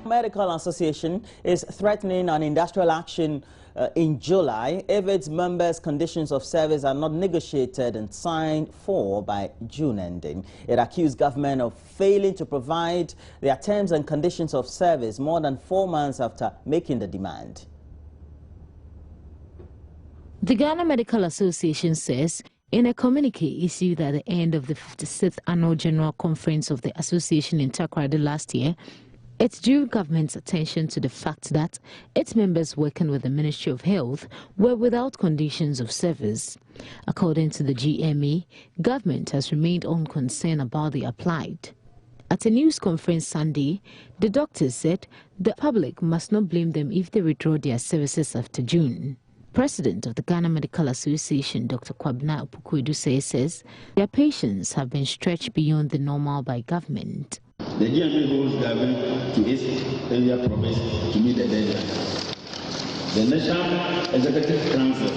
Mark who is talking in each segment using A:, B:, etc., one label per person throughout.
A: Medical Association is threatening an industrial action in July if its members' conditions of service are not negotiated and signed for by June ending. It accused government of failing to provide their terms and conditions of service more than 4 months after making the demand.
B: The Ghana Medical Association says in a communique issued at the end of the 56th Annual General Conference of the Association in Takoradi last year, it drew government's attention to the fact that its members working with the Ministry of Health were without conditions of service. According to the GMA, government has remained unconcerned about the applied. At a news conference Sunday, the doctors said the public must not blame them if they withdraw their services after June. President of the Ghana Medical Association, Dr. Kwabena Opoku-Edu, says their patients have been stretched beyond the normal by government.
C: The GMA holds government to its earlier promise to meet the deadline. The National Executive Council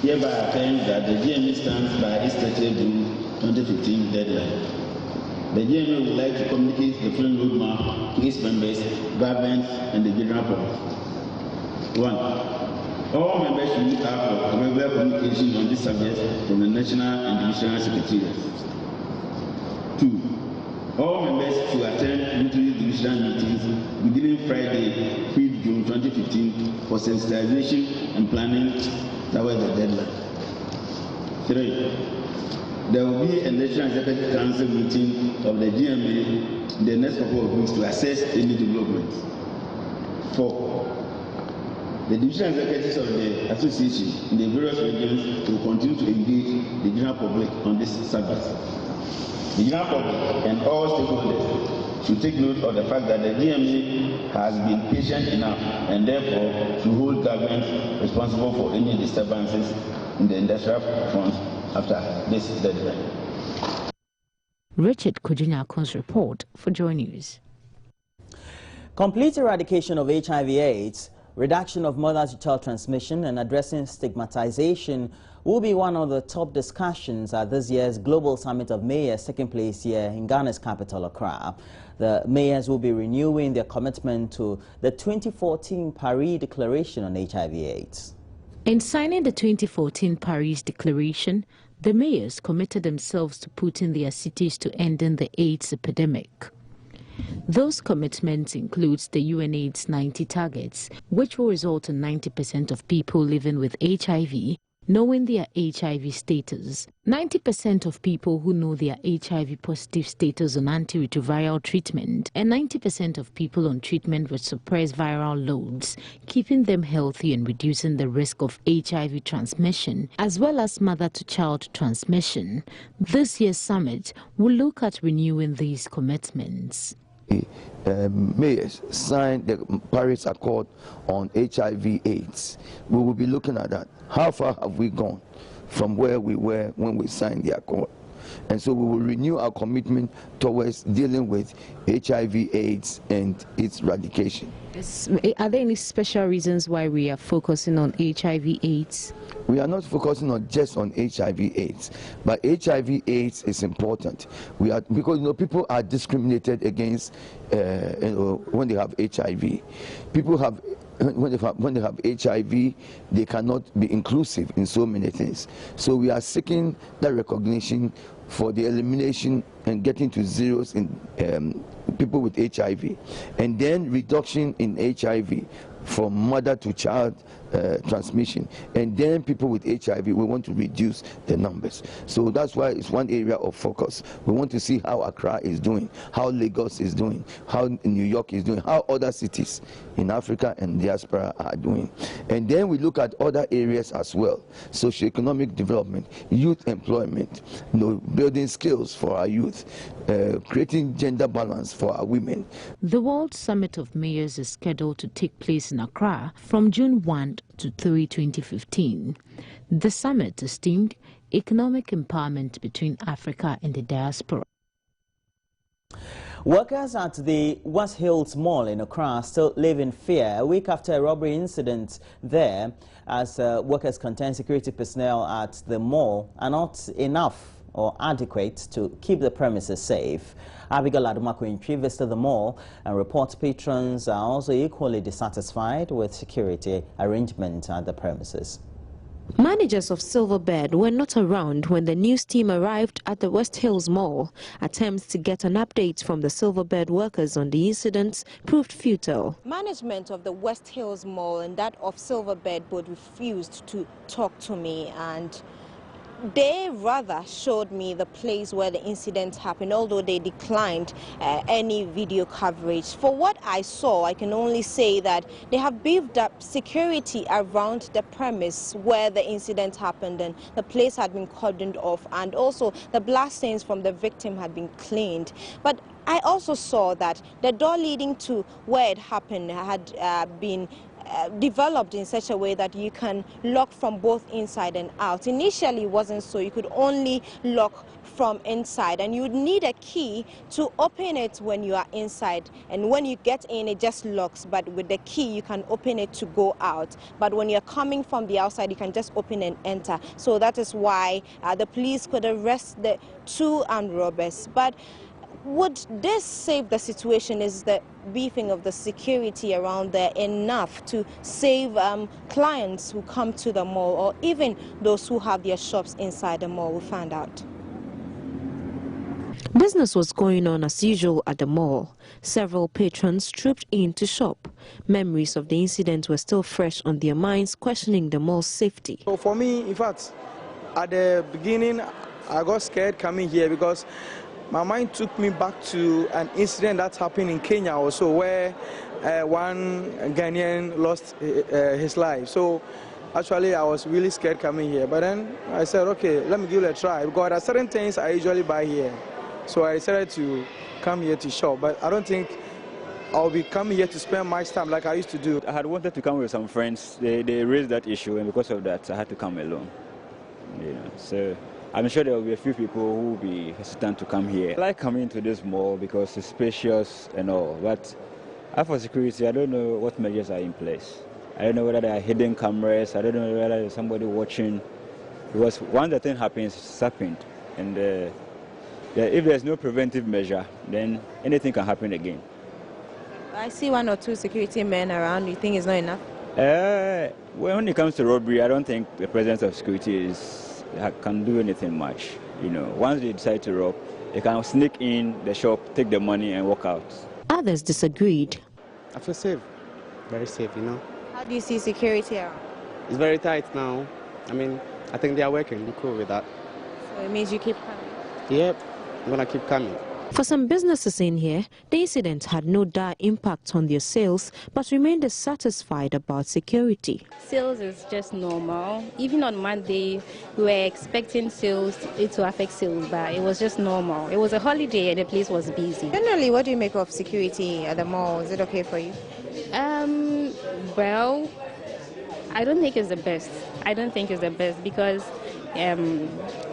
C: hereby affirms that the GMA stands by its 30th June 2015 deadline. The GMA would like to communicate the following roadmap to its members, government, and the general public. 1. All members should look out for regular communication on this subject from the National and Divisional Secretariat. 2. All members should attend monthly divisional meetings beginning Friday, 5th June 2015 for sensitization and planning towards the deadline. 3. There will be a National Executive Council meeting of the GMA in the next couple of weeks to assess any developments. 4. The divisional executives of the association in the various regions will continue to engage the general public on this subject. The general public and all stakeholders should take note of the fact that the GMA has been patient enough and therefore should hold government responsible for any disturbances in the industrial front after this deadline.
B: Richard Kojunakon's report for Joy News.
A: Complete eradication of HIV/AIDS, reduction of mother-to-child transmission, and addressing stigmatization will be one of the top discussions at this year's Global Summit of Mayors taking place here in Ghana's capital, Accra. The mayors will be renewing their commitment to the 2014 Paris Declaration on HIV/AIDS.
B: In signing the 2014 Paris Declaration, the mayors committed themselves to putting their cities to ending the AIDS epidemic. Those commitments include the UNAIDS 90 targets, which will result in 90% of people living with HIV knowing their HIV status. 90% of people who know their HIV positive status on antiretroviral treatment, and 90% of people on treatment with suppressed viral loads, keeping them healthy and reducing the risk of HIV transmission, as well as mother-to-child transmission. This year's summit will look at renewing these commitments.
D: Mayors signed the Paris Accord on HIV/AIDS. We will be looking at that. How far have we gone from where we were when we signed the accord? And so we will renew our commitment towards dealing with HIV/AIDS and its eradication.
B: Are there any special reasons why we are focusing on HIV/AIDS?
D: We are not focusing on just on HIV/AIDS, but HIV/AIDS is important. Because people are discriminated against when they have HIV. People have when they have HIV, they cannot be inclusive in so many things. So we are seeking that recognition for the elimination and getting to zeros in people with HIV, and then reduction in HIV from mother to child transmission, and then people with HIV, we want to reduce the numbers. So that's why it's one area of focus. We want to see how Accra is doing, how Lagos is doing, how New York is doing, how other cities in Africa and diaspora are doing. And then we look at other areas as well: socioeconomic development, youth employment, building skills for our youth, creating gender balance for our women.
B: The World Summit of Mayors is scheduled to take place in Accra from June 1 to 3, 2015. The summit is themed Economic Empowerment Between Africa and the Diaspora.
A: Workers at the West Hills Mall in Accra still live in fear a week after a robbery incident there, as workers contend security personnel at the mall are not enough or adequate to keep the premises safe. Abigail Adumakointri visited the mall and reports patrons are also equally dissatisfied with security arrangement at the premises.
E: Managers of Silverbird were not around when the news team arrived at the West Hills Mall. Attempts to get an update from the Silverbird workers on the incidents proved futile. Management of the West Hills Mall and that of Silverbird both refused to talk to me, and they rather showed me the place where the incident happened, although they declined any video coverage. For what I saw, I can only say that they have beefed up security around the premise where the incident happened, and the place had been cordoned off, and also the blood stains from the victim had been cleaned. But I also saw that the door leading to where it happened had been developed in such a way that you can lock from both inside and out. Initially it wasn't so. You could only lock from inside, and you would need a key to open it when you are inside, and when you get in it just locks, but with the key you can open it to go out. But when you're coming from the outside you can just open and enter. So that is why the police could arrest the two armed robbers. But would this save the situation? Is the beefing of the security around there enough to save clients who come to the mall, or even those who have their shops inside the mall? We'll find out. Business was going on as usual at the mall. Several patrons trooped in to shop. Memories of the incident were still fresh on their minds, questioning the mall's safety.
F: So for me, in fact, at the beginning, I got scared coming here because my mind took me back to an incident that happened in Kenya also, where one Ghanaian lost his life. So actually I was really scared coming here, but then I said, okay, let me give it a try, because there are certain things I usually buy here. So I decided to come here to shop, but I don't think I'll be coming here to spend much time like I used to do.
G: I had wanted to come with some friends. They raised that issue, and because of that I had to come alone. So I'm sure there will be a few people who will be hesitant to come here. I like coming to this mall because it's spacious and all, but as for security, I don't know what measures are in place. I don't know whether there are hidden cameras, I don't know whether there's somebody watching, because once the thing happens, it's happened. And if there's no preventive measure, then anything can happen again.
E: I see one or two security men around. You think it's not enough?
G: When it comes to robbery, I don't think the presence of security can do anything much. Once they decide to rob, they can sneak in the shop, take the money and walk out.
E: Others disagreed.
H: I feel safe, very safe,
E: How do you see security around?
H: It's very tight now. I think they are working, they're cool with that.
E: So it means you keep coming?
H: Yep, I'm gonna keep coming.
E: For some businesses in here, the incident had no dire impact on their sales, but remained dissatisfied about security.
I: Sales is just normal. Even on Monday, we were expecting it to affect sales, but it was just normal. It was a holiday and the place was busy.
E: Generally, what do you make of security at the mall? Is it okay for you?
I: Well, I don't think it's the best. Because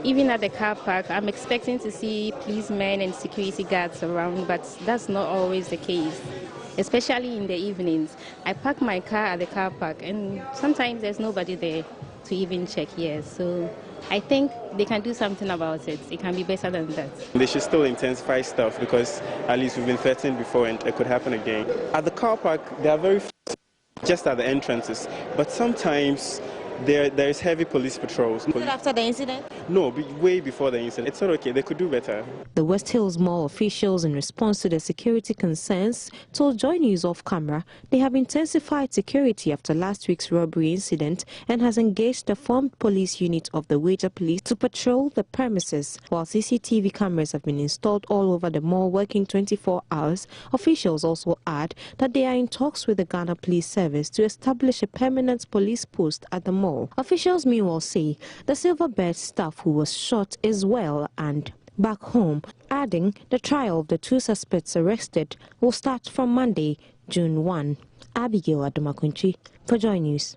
I: even at the car park, I'm expecting to see policemen and security guards around, but that's not always the case, especially in the evenings. I park my car at the car park, and sometimes there's nobody there to even check here. So I think they can do something about it. It can be better than that.
J: They should still intensify stuff, because at least we've been threatened before and it could happen again. At the car park, they are very just at the entrances, but sometimes there is heavy police patrols.
E: Was it after the incident?
J: No, way before the incident. It's not okay. They could do better.
E: The West Hills Mall officials, in response to the security concerns, told Joy News off camera they have intensified security after last week's robbery incident and has engaged the formed police unit of the Wager Police to patrol the premises. While CCTV cameras have been installed all over the mall, working 24 hours, officials also add that they are in talks with the Ghana Police Service to establish a permanent police post at the mall. Officials meanwhile say the Silverbird staff who was shot is well and back home, adding the trial of the two suspects arrested will start from Monday, June 1. Abigail Adumakointri for Joy News.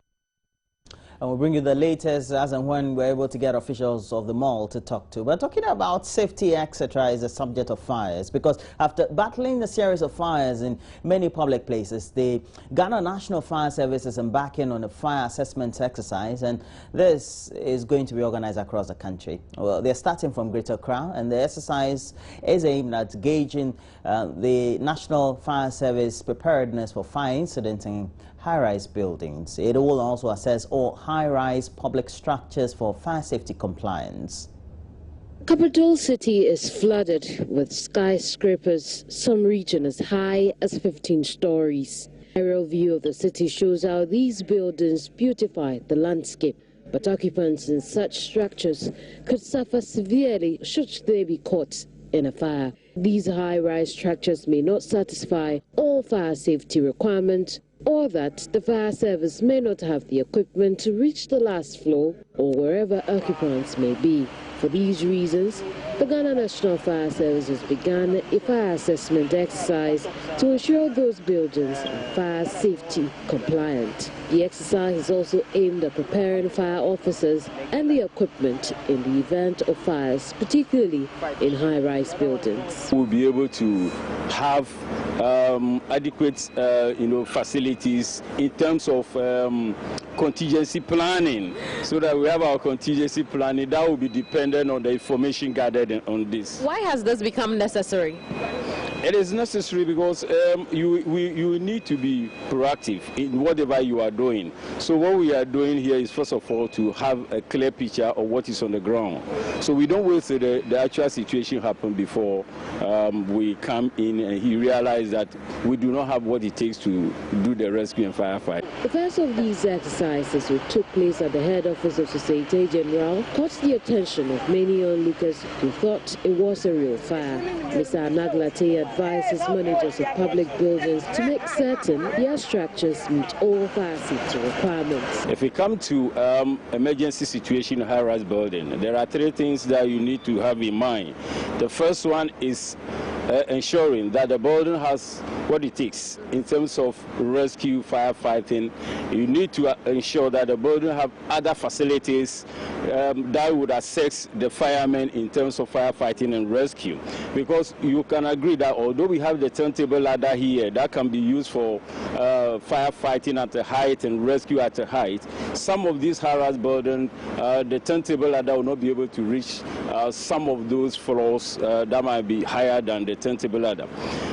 A: And we'll bring you the latest as and when we're able to get officials of the mall to talk to. But talking about safety, etc., is a subject of fires, because after battling a series of fires in many public places, the Ghana National Fire Service is embarking on a fire assessment exercise, and this is going to be organized across the country. Well, they're starting from Greater Accra, and the exercise is aimed at gauging the National Fire Service preparedness for fire incidents in high-rise buildings. It will also assess all high-rise public structures for fire safety compliance.
K: Capital City is flooded with skyscrapers, some reaching as high as 15 stories. Aerial view of the city shows how these buildings beautify the landscape, but occupants in such structures could suffer severely should they be caught in a fire. These high-rise structures may not satisfy all fire safety requirements, or that the fire service may not have the equipment to reach the last floor or wherever occupants may be. For these reasons, the Ghana National Fire Service has begun a fire assessment exercise to ensure those buildings are fire safety compliant. The exercise is also aimed at preparing fire officers and the equipment in the event of fires, particularly in high-rise buildings.
L: We'll be able to have adequate facilities in terms of contingency planning, so that we have our contingency planning that will be dependent on the information gathered on this.
K: Why has this become necessary?
L: It is necessary because you need to be proactive in whatever you are doing. So what we are doing here is, first of all, to have a clear picture of what is on the ground. So we don't wait till the actual situation happen before we come in and he realizes that we do not have what it takes to do the rescue and firefight.
K: The first of these exercises, which took place at the head office of Societe Generale, caught the attention of many onlookers who thought it was a real fire. Mr. Anaglate advises managers of public buildings to make certain their structures meet all fire safety requirements.
L: If we come to emergency situation in high-rise building, there are three things that you need to have in mind. The first one is ensuring that the building has what it takes in terms of rescue, firefighting. You need to ensure that the building have other facilities that would assist the firemen in terms of firefighting and rescue. Because you can agree that although we have the turntable ladder here that can be used for firefighting at a height and rescue at a height, some of these high-rise buildings, the turntable ladder will not be able to reach some of those floors that might be higher than the turntable ladder.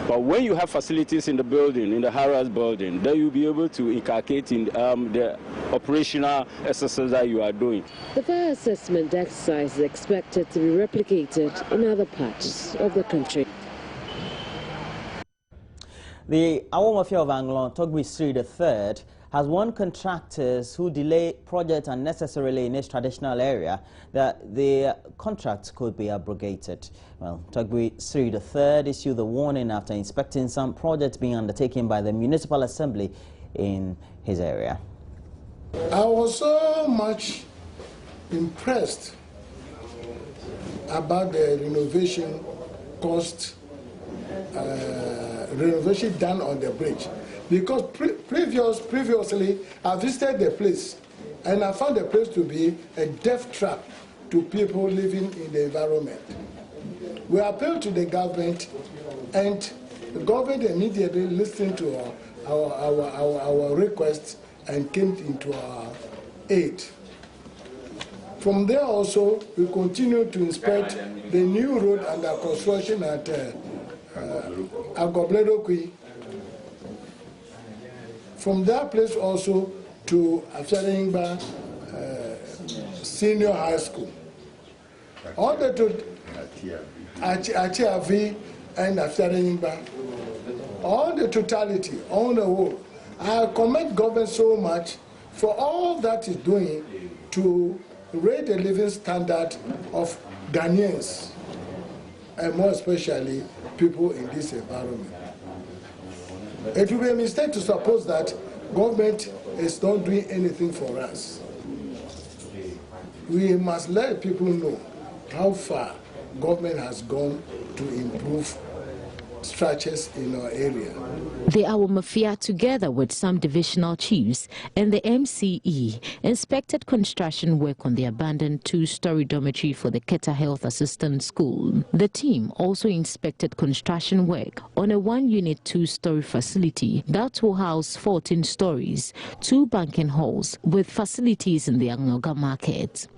L: But when you have facilities in the building, in the high-rise building, then you'll be able to inculcate in the operational exercises that you are doing.
K: The fire assessment exercise is expected to be replicated in other parts of the country.
A: The Awomafia of Anglon, Togbi Sri III, has warned contractors who delay projects unnecessarily in its traditional area that the contracts could be abrogated. Well, Togbi Sri III issued the warning after inspecting some projects being undertaken by the Municipal Assembly in his area.
M: I was so much impressed about the renovation cost, renovation done on the bridge, because previously I visited the place and I found the place to be a death trap to people living in the environment. We appealed to the government, and the government immediately listened to our requests and came into our aid. From there also, we continued to inspect the new road under construction at Agobledokwi. From that place also to Afsharingba Senior High School. All the to Achiavi and Afsharingba, all the totality, on the whole. I commend government so much for all that is doing to raise the living standard of Ghanaians, and more especially people in this environment. It will be a mistake to suppose that government is not doing anything for us. We must let people know how far government has gone to improve structures in our area.
B: The Awamafia, together with some divisional chiefs and the MCE, inspected construction work on the abandoned two-story dormitory for the Keta Health Assistance School. The team also inspected construction work on a one-unit two-story facility that will house 14 stories, 2 banking halls with facilities in the Angoga market.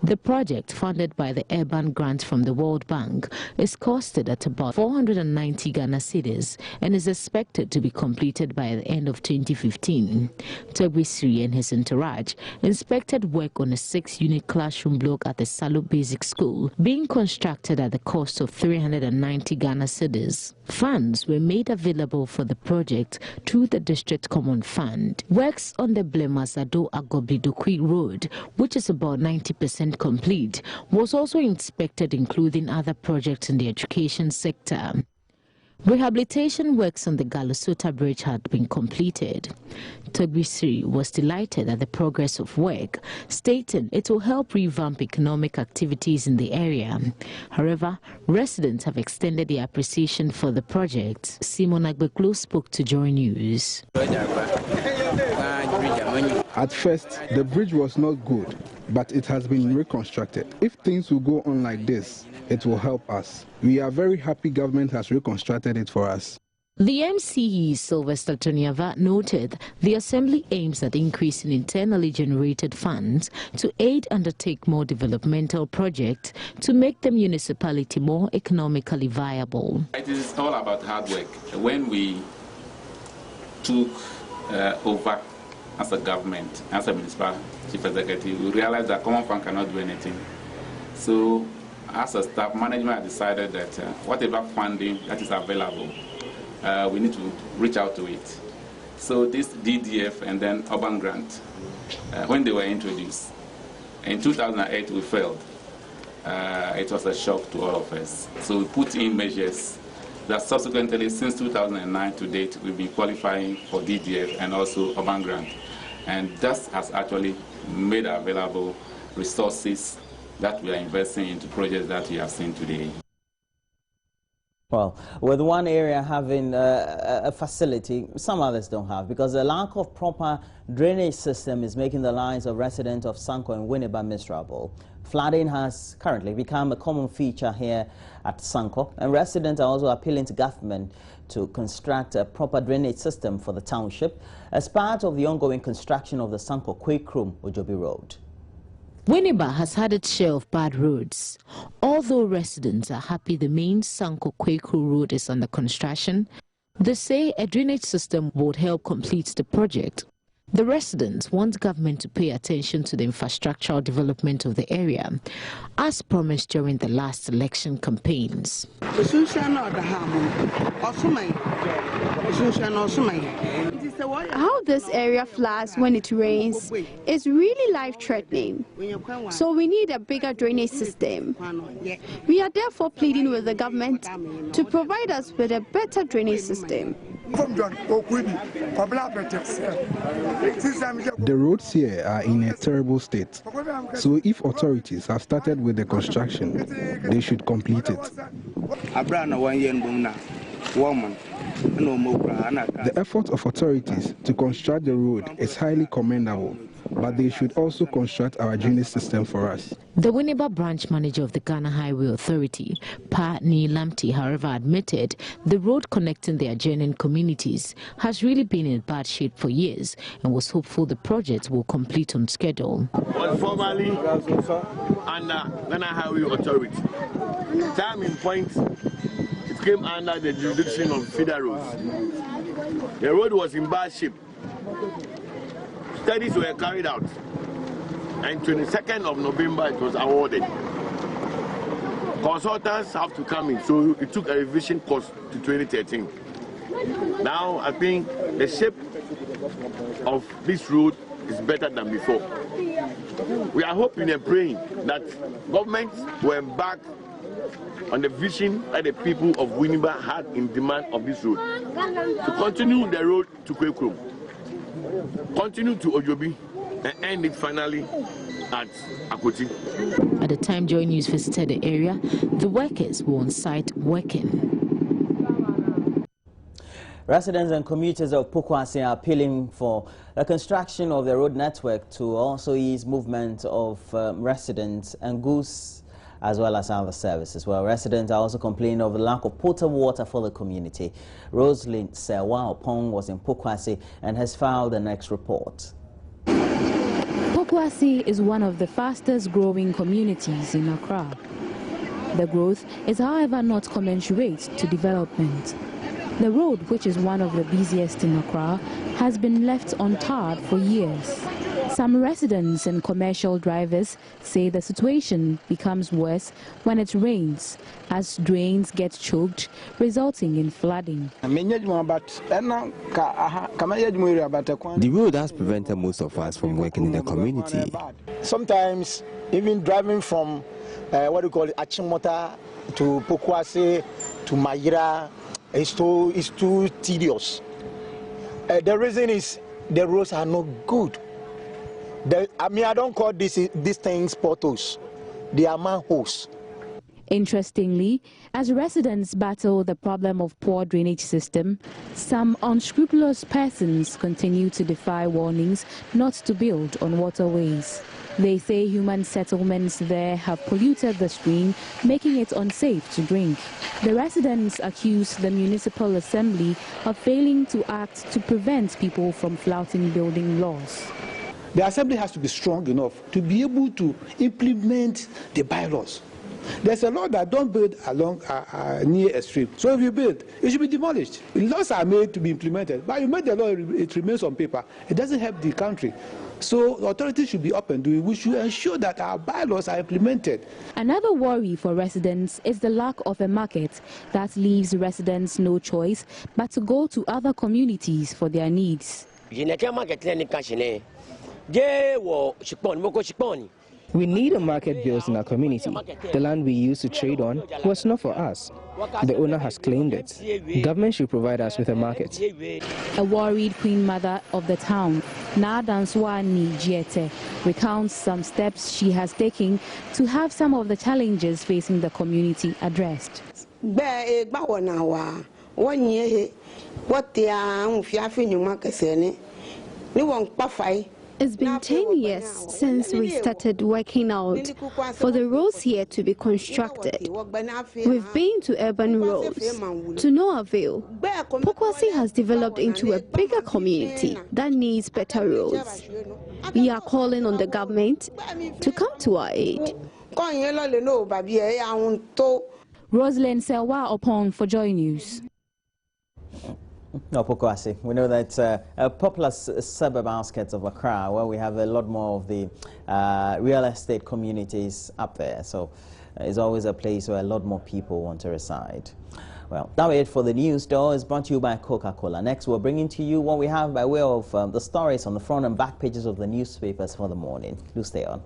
B: The project, funded by the Urban Grant from the World Bank, is costed at about 490 Ghana cedis and is expected to be completed by the end of 2015. Togbi Sri and his entourage inspected work on a 6-unit classroom block at the Salo Basic School, being constructed at the cost of 390 Ghana cedis. Funds were made available for the project through the District Common Fund. Works on the Blemasado Agobidokwi Road, which is about 90% complete, was also inspected, including other projects in the education sector. Rehabilitation works on the Galusota Bridge had been completed. Togbi Sri was delighted at the progress of work, stating it will help revamp economic activities in the area. However, residents have extended their appreciation for the project. Simon Agbeklo spoke to Joy News.
N: At first, the bridge was not good, but it has been reconstructed. If things will go on like this, it will help us. We are very happy government has reconstructed it for us.
B: The MCE, Sylvester Tonyava, noted the Assembly aims at increasing internally generated funds to aid undertake more developmental projects to make the municipality more economically viable.
O: It is all about hard work. When we took over as a government, as a municipal chief executive, we realized that Common Fund cannot do anything. So, as a staff, management has decided that whatever funding that is available, we need to reach out to it. So this DDF and then Urban Grant, when they were introduced, in 2008 we failed. It was a shock to all of us. So we put in measures that subsequently, since 2009 to date, we've been qualifying for DDF and also Urban Grant. And that has actually made available resources that we are investing into projects that we have seen today.
A: Well, with one area having a facility, some others don't have, because the lack of proper drainage system is making the lives of residents of Sanko and Winneba miserable. Flooding has currently become a common feature here at Sanko, and residents are also appealing to government to construct a proper drainage system for the township as part of the ongoing construction of the Sanko Kwekrum Ojobi Road.
B: Winneba has had its share of bad roads. Although residents are happy the main Sanko Kwekru road is under construction, they say a drainage system would help complete the project. The residents want government to pay attention to the infrastructural development of the area, as promised during the last election campaigns.
P: How this area floods when it rains is really life-threatening, so we need a bigger drainage system. We are therefore pleading with the government to provide us with a better drainage system.
N: The roads here are in a terrible state, so if authorities have started with the construction, they should complete it. The effort of authorities to construct the road is highly commendable, but they should also construct our drainage system for us.
B: The Winneba branch manager of the Ghana Highway Authority, Pa Ni Lamti, however, admitted the road connecting the adjoining communities has really been in bad shape for years and was hopeful the project will complete on schedule.
Q: Was formerly under Ghana Highway Authority. Time in point, it came under the jurisdiction of Federal Roads. The road was in bad shape. Studies were carried out, and 22nd of November it was awarded. Consultants have to come in, so it took a revision course to 2013. Now I think the shape of this road is better than before. We are hoping and praying that government will embark on the vision that the people of Winneba had in demand of this road, to continue the road to Kwekrum, continue to Ojobi, and end it finally at Akoti.
B: At the time Joy News visited the area, the workers were on site working.
A: Residents and commuters of Pokuase are appealing for the construction of the road network to also ease movement of residents and goods as well as other services. Well, residents are also complaining of the lack of potable water for the community. Rosalind Sewa Opong was in Pokuase and has filed the next report.
R: Pokuase is one of the fastest growing communities in Accra. The growth is, however, not commensurate to development. The road, which is one of the busiest in Accra, has been left untarred for years. Some residents and commercial drivers say the situation becomes worse when it rains, as drains get choked, resulting in flooding.
S: The road has prevented most of us from working in the community.
T: Sometimes, even driving from Achimota to Pokuase to Mayira, it's too tedious. The reason is the roads are not good. I don't call these things potholes. They are manholes.
R: Interestingly, as residents battle the problem of poor drainage system, some unscrupulous persons continue to defy warnings not to build on waterways. They say human settlements there have polluted the stream, making it unsafe to drink. The residents accuse the municipal assembly of failing to act to prevent people from flouting building laws.
U: The assembly has to be strong enough to be able to implement the bylaws. There's a law that don't build along near a stream. So if you build, it should be demolished. Laws are made to be implemented, but you make the law, it remains on paper. It doesn't help the country. So the authorities should be up and doing. We should ensure that our bylaws are implemented.
R: Another worry for residents is the lack of a market that leaves residents no choice but to go to other communities for their needs.
S: We need a market built in our community. The land we used to trade on was not for us. The owner has claimed it. Government should provide us with a market.
R: A worried queen mother of the town, Nadanswani Jiete, recounts some steps she has taken to have some of the challenges facing the community addressed.
P: It's been 10 years since we started working out for the roads here to be constructed. We've been to urban roads, to no avail. Pokuase has developed into a bigger community that needs better roads. We are calling on the government to come to our aid.
R: Rosalind Sewa Opong for Joy News.
A: No, Pokuase. We know that a popular suburb outskirts of Accra, where we have a lot more of the real estate communities up there. So it's always a place where a lot more people want to reside. Well, that was it for the news. Door is brought to you by Coca-Cola. Next, we're bringing to you what we have by way of the stories on the front and back pages of the newspapers for the morning. Do stay on.